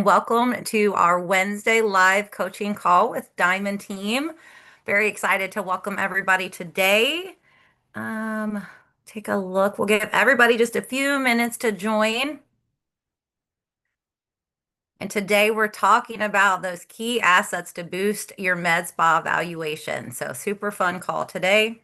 welcome to our Wednesday live coaching call with Diamond Team. Very excited to welcome everybody today. Um, Take a look. We'll give everybody just a few minutes to join. And today we're talking about those key assets to boost your med spa valuation. So super fun call today.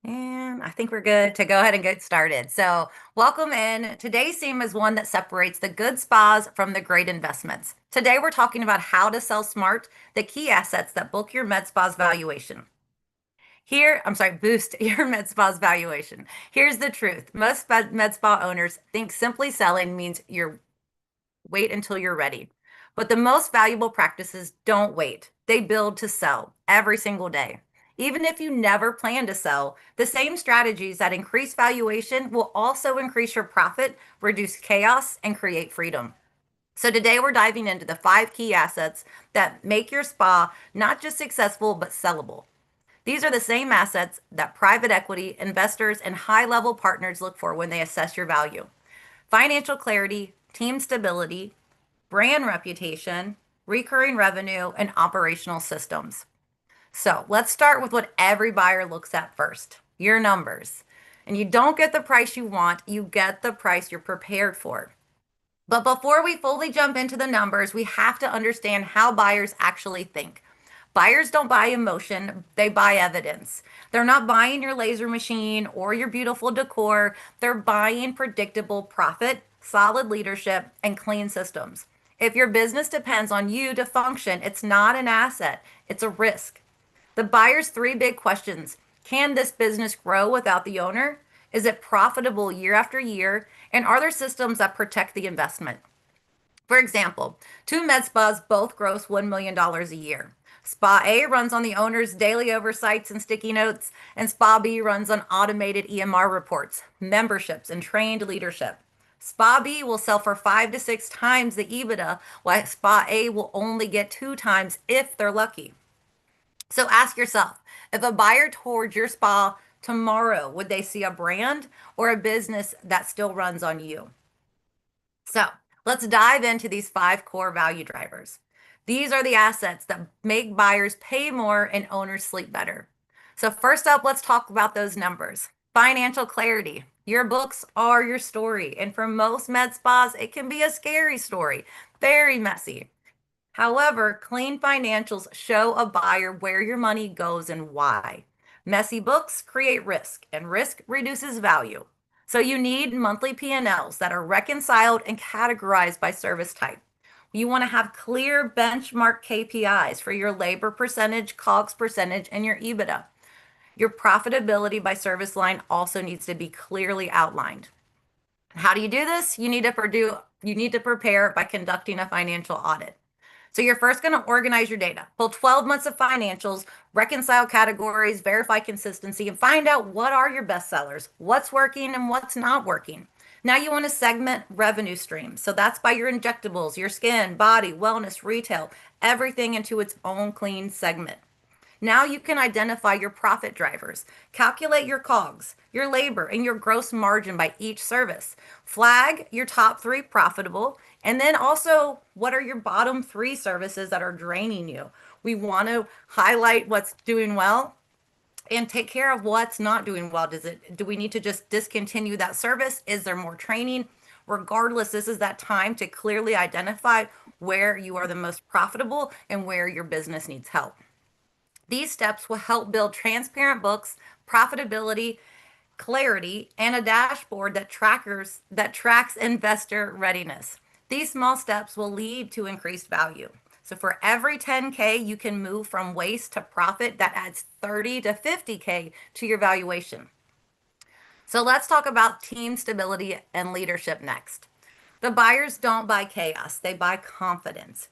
And I think we're good to go ahead and get started. So, welcome in. Today's theme is one that separates the good spas from the great investments. Today, we're talking about how to sell smart, the key assets that book your med spa's valuation. Boost your med spa's valuation. Here's the truth. Most med spa owners think simply selling means you're wait until you're ready. But the most valuable practices don't wait. They build to sell every single day. Even if you never plan to sell, the same strategies that increase valuation will also increase your profit, reduce chaos, and create freedom. So today we're diving into the 5 key assets that make your spa not just successful, but sellable. These are the same assets that private equity, investors, and high-level partners look for when they assess your value. Financial clarity, team stability, brand reputation, recurring revenue, and operational systems. So let's start with what every buyer looks at first, your numbers. And you don't get the price you want, you get the price you're prepared for. But before we fully jump into the numbers, we have to understand how buyers actually think. Buyers don't buy emotion, they buy evidence. They're not buying your laser machine or your beautiful decor. They're buying predictable profit, solid leadership, and clean systems. If your business depends on you to function, it's not an asset, it's a risk. The buyer's 3 big questions. Can this business grow without the owner? Is it profitable year after year? And are there systems that protect the investment? For example, 2 med spas both gross $1 million a year. Spa A runs on the owner's daily oversights and sticky notes, and Spa B runs on automated EMR reports, memberships, and trained leadership. Spa B will sell for 5 to 6 times the EBITDA, while Spa A will only get 2 times if they're lucky. So ask yourself, if a buyer toured your spa tomorrow, would they see a brand or a business that still runs on you? So let's dive into these 5 core value drivers. These are the assets that make buyers pay more and owners sleep better. So first up, let's talk about those numbers. Financial clarity. Your books are your story. And for most med spas, it can be a scary story, very messy. However, clean financials show a buyer where your money goes and why. Messy books create risk, and risk reduces value. So you need monthly P&Ls that are reconciled and categorized by service type. You want to have clear benchmark KPIs for your labor percentage, COGS percentage, and your EBITDA. Your profitability by service line also needs to be clearly outlined. How do you do this? You need to prepare by conducting a financial audit. So you're first going to organize your data, pull 12 months of financials, reconcile categories, verify consistency, and find out what are your best sellers, what's working and what's not working. Now you want to segment revenue streams. So that's by your injectables, your skin, body, wellness, retail, everything into its own clean segment. Now you can identify your profit drivers, calculate your COGS, your labor, and your gross margin by each service. Flag your top 3 profitable, and then also what are your bottom 3 services that are draining you. We want to highlight what's doing well and take care of what's not doing well. Do we need to just discontinue that service? Is there more training? Regardless, this is that time to clearly identify where you are the most profitable and where your business needs help. These steps will help build transparent books, profitability, clarity, and a dashboard that tracks investor readiness. These small steps will lead to increased value. So for every 10K, you can move from waste to profit. That adds 30 to 50K to your valuation. So let's talk about team stability and leadership next. The buyers don't buy chaos, they buy confidence.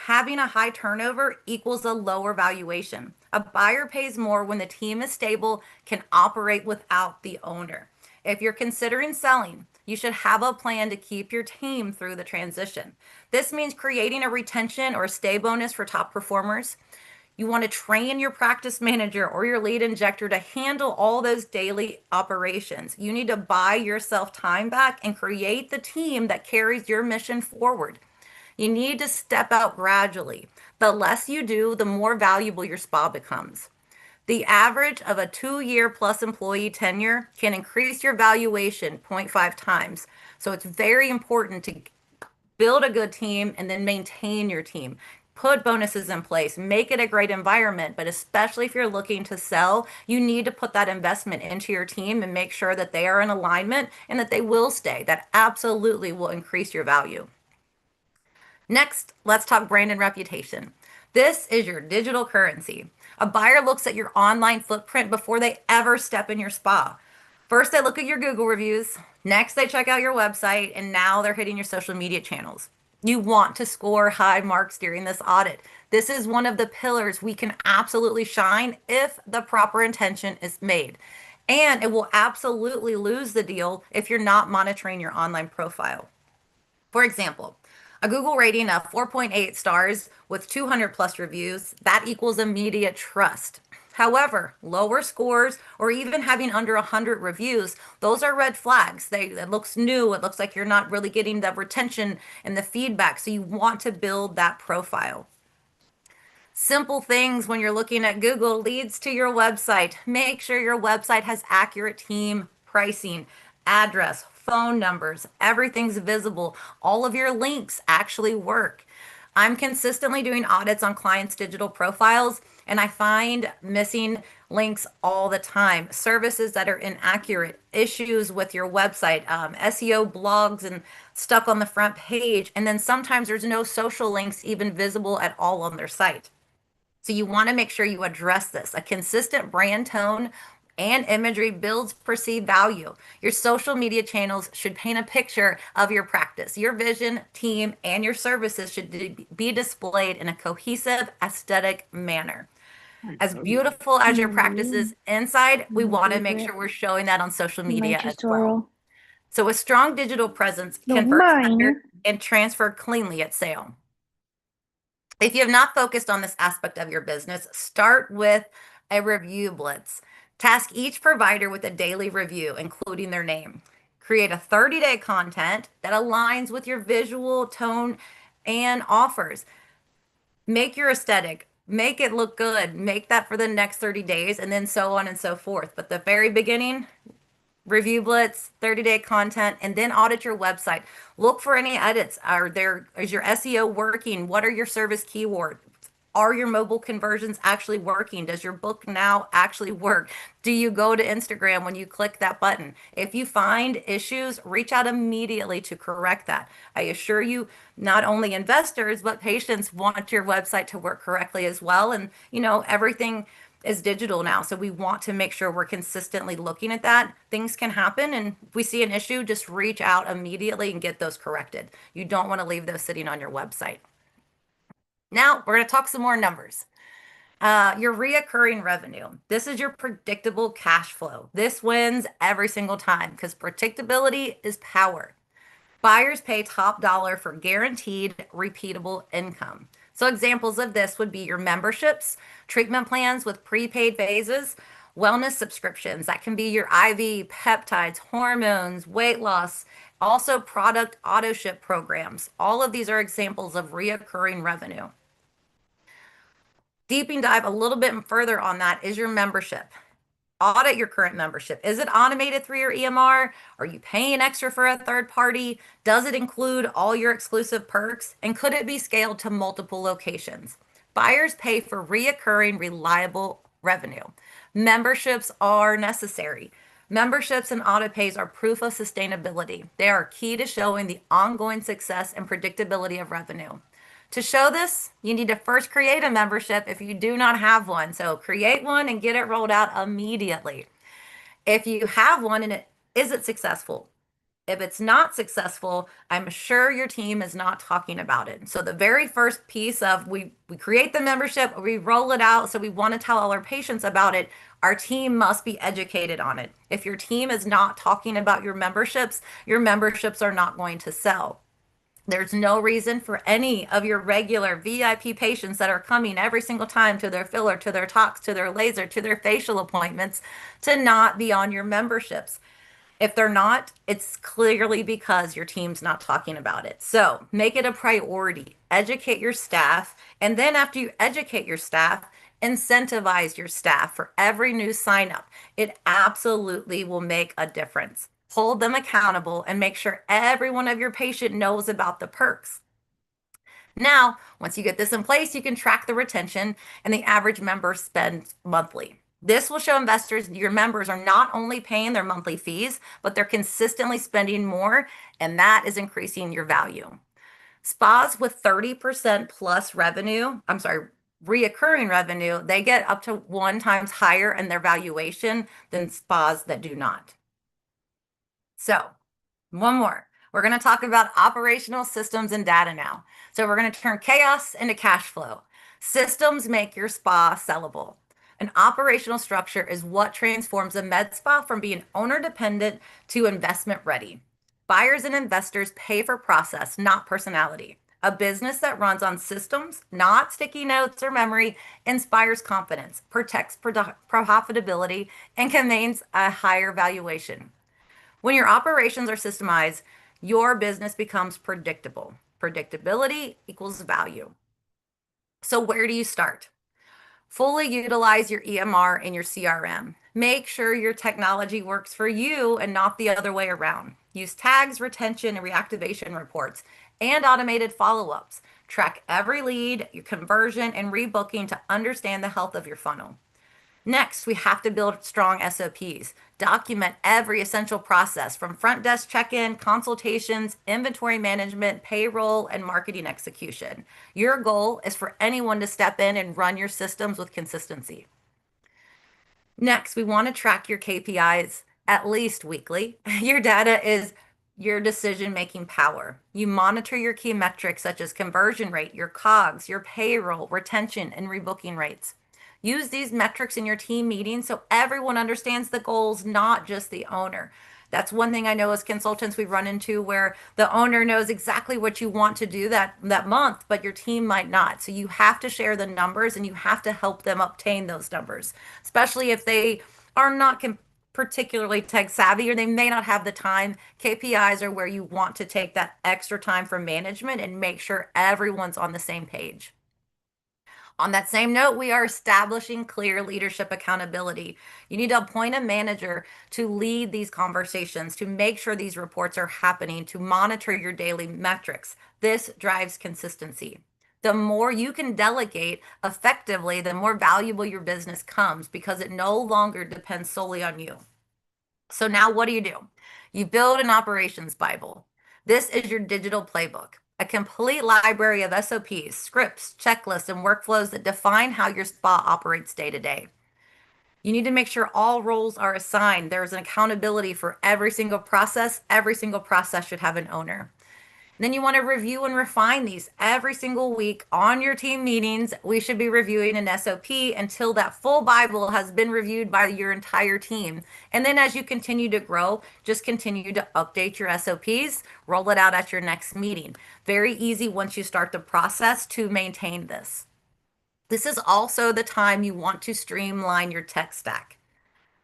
Having a high turnover equals a lower valuation. A buyer pays more when the team is stable, can operate without the owner. If you're considering selling, you should have a plan to keep your team through the transition. This means creating a retention or stay bonus for top performers. You want to train your practice manager or your lead injector to handle all those daily operations. You need to buy yourself time back and create the team that carries your mission forward. You need to step out gradually. The less you do, the more valuable your spa becomes. The average of a 2 year plus employee tenure can increase your valuation 0.5 times. So it's very important to build a good team and then maintain your team. Put bonuses in place, make it a great environment, but especially if you're looking to sell, you need to put that investment into your team and make sure that they are in alignment and that they will stay. That absolutely will increase your value. Next, let's talk brand and reputation. This is your digital currency. A buyer looks at your online footprint before they ever step in your spa. First, they look at your Google reviews. Next, they check out your website, and now they're hitting your social media channels. You want to score high marks during this audit. This is one of the pillars we can absolutely shine if the proper intention is made. And it will absolutely lose the deal if you're not monitoring your online profile. For example, a Google rating of 4.8 stars with 200 plus reviews, that equals immediate trust. However, lower scores or even having under 100 reviews, those are red flags. It looks new. It looks like you're not really getting the retention and the feedback. So you want to build that profile. Simple things when you're looking at Google leads to your website. Make sure your website has accurate team pricing, address, phone numbers, everything's visible. All of your links actually work. I'm consistently doing audits on clients' digital profiles, and I find missing links all the time. Services that are inaccurate, issues with your website, SEO blogs and stuck on the front page. And then sometimes there's no social links even visible at all on their site. So you want to make sure you address this. A consistent brand tone and imagery builds perceived value. Your social media channels should paint a picture of your practice. Your vision, team, and your services should be displayed in a cohesive, aesthetic manner. As beautiful as your practice is inside, we My want to make favorite. sure we're showing that on social media as Manchester well. Oral. So a strong digital presence No, converts under mine. and transfer cleanly at sale. If you have not focused on this aspect of your business, start with a review blitz. Task each provider with a daily review, including their name. Create a 30-day content that aligns with your visual tone and offers. Make your aesthetic, make it look good, make that for the next 30 days, and then so on and so forth. But the very beginning, review blitz, 30-day content, and then audit your website. Look for any edits. Is your SEO working? What are your service keywords? Are your mobile conversions actually working? Does your book now actually work? Do you go to Instagram when you click that button? If you find issues, reach out immediately to correct that. I assure you, not only investors, but patients want your website to work correctly as well. And, everything is digital now. So we want to make sure we're consistently looking at that. Things can happen, and if we see an issue, just reach out immediately and get those corrected. You don't want to leave those sitting on your website. Now we're going to talk some more numbers. Your reoccurring revenue. This is your predictable cash flow. This wins every single time because predictability is power. Buyers pay top dollar for guaranteed, repeatable income. So examples of this would be your memberships, treatment plans with prepaid phases, wellness subscriptions. That can be your IV, peptides, hormones, weight loss, also product auto ship programs. All of these are examples of reoccurring revenue. Deeping dive a little bit further on that is your membership. Audit your current membership. Is it automated through your EMR? Are you paying extra for a third party? Does it include all your exclusive perks? And could it be scaled to multiple locations? Buyers pay for reoccurring, reliable revenue. Memberships are necessary. Memberships and auto pays are proof of sustainability. They are key to showing the ongoing success and predictability of revenue. To show this, you need to first create a membership if you do not have one. So create one and get it rolled out immediately. If you have one and is it successful? If it's not successful, I'm sure your team is not talking about it. So the very first piece of we create the membership, we roll it out. So we want to tell all our patients about it. Our team must be educated on it. If your team is not talking about your memberships are not going to sell. There's no reason for any of your regular VIP patients that are coming every single time to their filler, to their tox, to their laser, to their facial appointments to not be on your memberships. If they're not, it's clearly because your team's not talking about it. So make it a priority, educate your staff, and then after you educate your staff, incentivize your staff for every new sign up. It absolutely will make a difference. Hold them accountable and make sure every one of your patient knows about the perks. Now, once you get this in place, you can track the retention and the average member spend monthly. This will show investors your members are not only paying their monthly fees, but they're consistently spending more, and that is increasing your value. Spas with 30% plus revenue, I'm sorry, reoccurring revenue, they get up to 1 times higher in their valuation than spas that do not. So, one more. We're going to talk about operational systems and data now. So we're going to turn chaos into cash flow. Systems make your spa sellable. An operational structure is what transforms a med spa from being owner dependent to investment ready. Buyers and investors pay for process, not personality. A business that runs on systems, not sticky notes or memory, inspires confidence, protects profitability, and commands a higher valuation. When your operations are systemized, your business becomes predictable. Predictability equals value. So, where do you start? Fully utilize your EMR and your CRM. Make sure your technology works for you and not the other way around. Use tags, retention, and reactivation reports and automated follow ups. Track every lead, your conversion, and rebooking to understand the health of your funnel. Next, we have to build strong SOPs. Document every essential process from front desk check-in, consultations, inventory management, payroll, and marketing execution. Your goal is for anyone to step in and run your systems with consistency. Next, we want to track your KPIs at least weekly. Your data is your decision-making power. You monitor your key metrics such as conversion rate, your COGS, your payroll, retention, and rebooking rates. Use these metrics in your team meetings so everyone understands the goals, not just the owner. That's one thing I know as consultants we run into where the owner knows exactly what you want to do that month, but your team might not. So you have to share the numbers and you have to help them obtain those numbers, especially if they are not particularly tech savvy or they may not have the time. KPIs are where you want to take that extra time for management and make sure everyone's on the same page. On that same note, we are establishing clear leadership accountability. You need to appoint a manager to lead these conversations, to make sure these reports are happening, to monitor your daily metrics. This drives consistency. The more you can delegate effectively, the more valuable your business comes because it no longer depends solely on you. So now what do? You build an operations Bible. This is your digital playbook, a complete library of SOPs, scripts, checklists, and workflows that define how your spa operates day to day. You need to make sure all roles are assigned. There's an accountability for every single process. Every single process should have an owner. Then you want to review and refine these every single week on your team meetings. We should be reviewing an SOP until that full Bible has been reviewed by your entire team. And then as you continue to grow, just continue to update your SOPs, roll it out at your next meeting. Very easy once you start the process to maintain this. This is also the time you want to streamline your tech stack.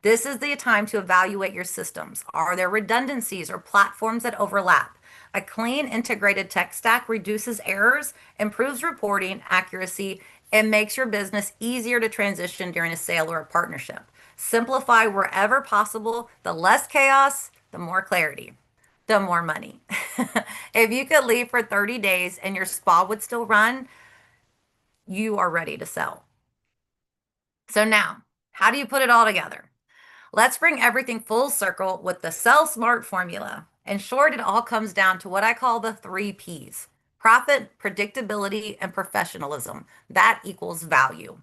This is the time to evaluate your systems. Are there redundancies or platforms that overlap? A clean, integrated tech stack reduces errors, improves reporting accuracy, and makes your business easier to transition during a sale or a partnership. Simplify wherever possible. The less chaos, the more clarity, the more money. If you could leave for 30 days and your spa would still run, you are ready to sell. So now, how do you put it all together? Let's bring everything full circle with the Sell Smart formula. In short, it all comes down to what I call the 3 Ps: profit, predictability, and professionalism. That equals value.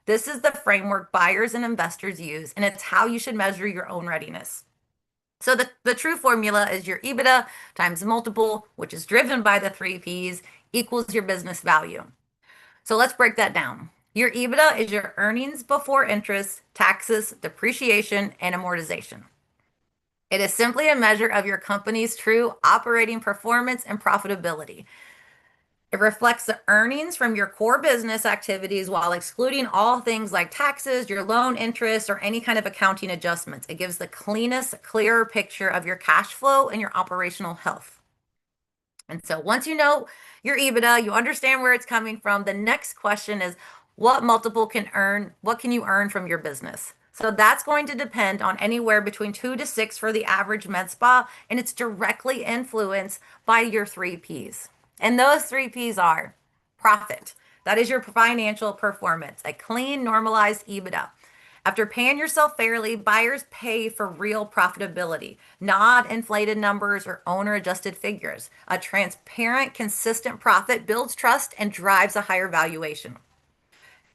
This is the framework buyers and investors use, and it's how you should measure your own readiness. So the true formula is your EBITDA times multiple, which is driven by the 3 Ps, equals your business value. So let's break that down. Your EBITDA is your earnings before interest, taxes, depreciation, and amortization. It is simply a measure of your company's true operating performance and profitability. It reflects the earnings from your core business activities while excluding all things like taxes, your loan interest, or any kind of accounting adjustments. It gives the cleanest, clearer picture of your cash flow and your operational health. And so once you know your EBITDA, you understand where it's coming from. The next question is what can you earn from your business? So that's going to depend on anywhere between 2 to 6 for the average med spa, and it's directly influenced by your 3 Ps. And those 3 Ps are profit. That is your financial performance, a clean, normalized EBITDA. After paying yourself fairly, buyers pay for real profitability, not inflated numbers or owner adjusted figures. A transparent, consistent profit builds trust and drives a higher valuation.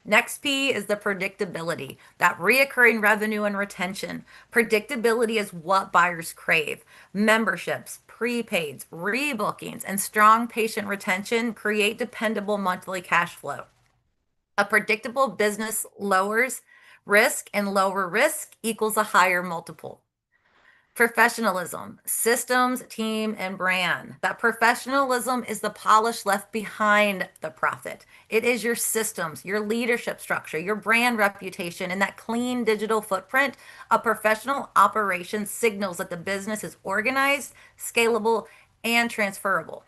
Next P is the predictability, that reoccurring revenue and retention. Predictability is what buyers crave. Memberships, prepaids, rebookings, and strong patient retention create dependable monthly cash flow. A predictable business lowers risk, and lower risk equals a higher multiple. Professionalism, systems, team, and brand. That professionalism is the polish left behind the profit. It is your systems, your leadership structure, your brand reputation, and that clean digital footprint. A professional operation signals that the business is organized, scalable, and transferable.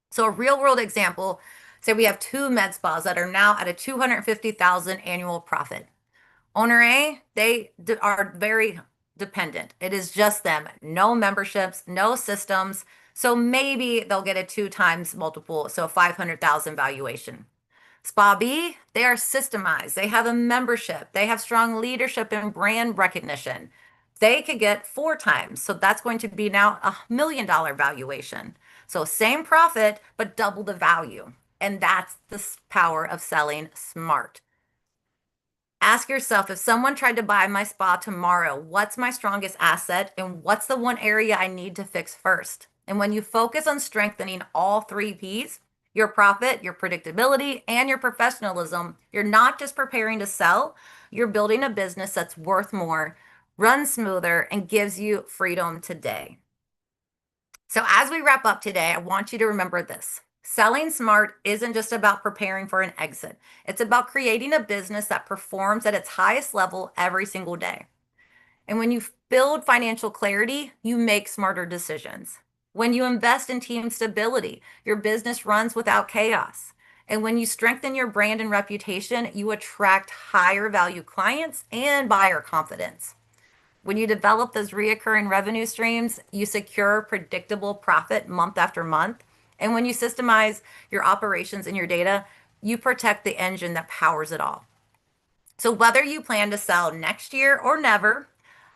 So a real world example, say we have 2 med spas that are now at a 250,000 annual profit. Owner A, they are very dependent. It is just them, no memberships, no systems. So maybe they'll get a 2 times multiple, so 500,000 valuation. Spa B, they are systemized. They have a membership. They have strong leadership and brand recognition. They could get 4 times. So that's going to be now $1 million valuation. So same profit, but double the value. And that's the power of selling smart. Ask yourself, if someone tried to buy my spa tomorrow, what's my strongest asset and what's the one area I need to fix first? And when you focus on strengthening all 3 Ps, your profit, your predictability, and your professionalism, you're not just preparing to sell, you're building a business that's worth more, runs smoother, and gives you freedom today. So as we wrap up today, I want you to remember this. Selling smart isn't just about preparing for an exit. It's about creating a business that performs at its highest level every single day. And when you build financial clarity, you make smarter decisions. When you invest in team stability, your business runs without chaos. And when you strengthen your brand and reputation, you attract higher value clients and buyer confidence. When you develop those reoccurring revenue streams, you secure predictable profit month after month. And when you systemize your operations and your data, you protect the engine that powers it all. So whether you plan to sell next year or never,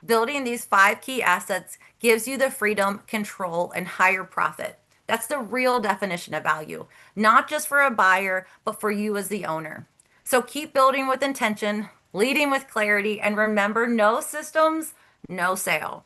building these 5 key assets gives you the freedom, control, and higher profit. That's the real definition of value, not just for a buyer, but for you as the owner. So keep building with intention, leading with clarity, and remember, no systems, no sale.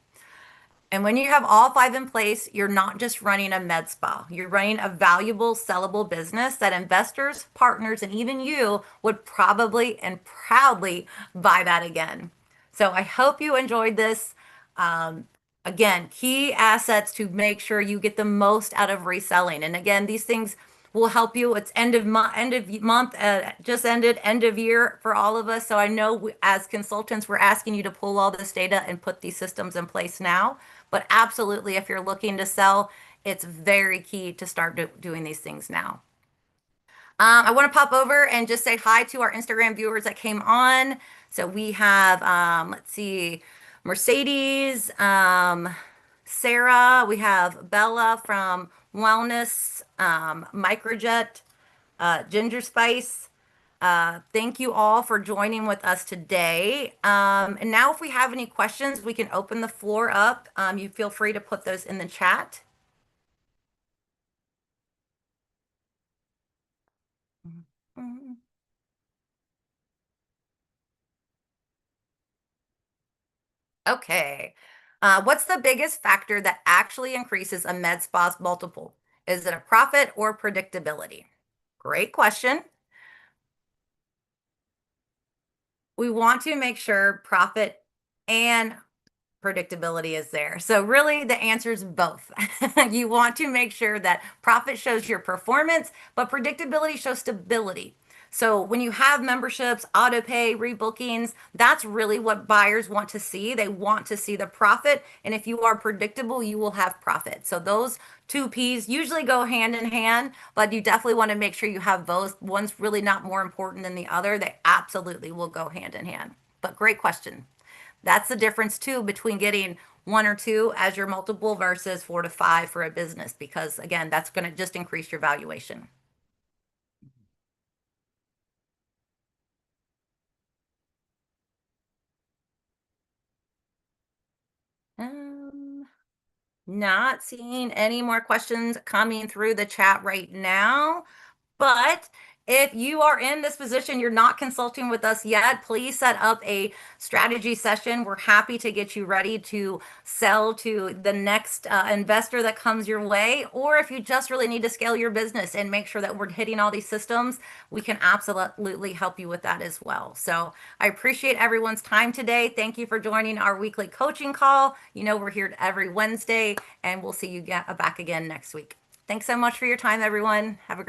And when you have all 5 in place, you're not just running a med spa. You're running a valuable, sellable business that investors, partners, and even you would probably and proudly buy that again. So I hope you enjoyed this. Again, key assets to make sure you get the most out of reselling. And again, these things will help you. It's end of month, just ended, end of year for all of us. So I know as consultants, we're asking you to pull all this data and put these systems in place now. But absolutely, if you're looking to sell, it's very key to start doing these things now. I want to pop over and just say hi to our Instagram viewers that came on. So we have, let's see, Mercedes, Sarah, we have Bella from Wellness, Microjet, Ginger Spice. Thank you all for joining with us today. And now if we have any questions, we can open the floor up. You feel free to put those in the chat. Okay. What's the biggest factor that actually increases a med spa's multiple? Is it a profit or predictability? Great question. We want to make sure profit and predictability is there. So really the answer is both. You want to make sure that profit shows your performance, but predictability shows stability. So when you have memberships, auto pay, rebookings, that's really what buyers want to see. They want to see the profit. And if you are predictable, you will have profit. So those two P's usually go hand in hand, but you definitely want to make sure you have both. One's really not more important than the other. They absolutely will go hand in hand. But great question. That's the difference too between getting one or two as your multiple versus 4 to 5 for a business, because again, that's going to just increase your valuation. Um, Not seeing any more questions coming through the chat right now. But if you are in this position, you're not consulting with us yet, please set up a strategy session. We're happy to get you ready to sell to the next investor that comes your way. Or if you just really need to scale your business and make sure that we're hitting all these systems, we can absolutely help you with that as well. So I appreciate everyone's time today. Thank you for joining our weekly coaching call. You know, we're here every Wednesday, and we'll see you back again next week. Thanks so much for your time, everyone. Have a great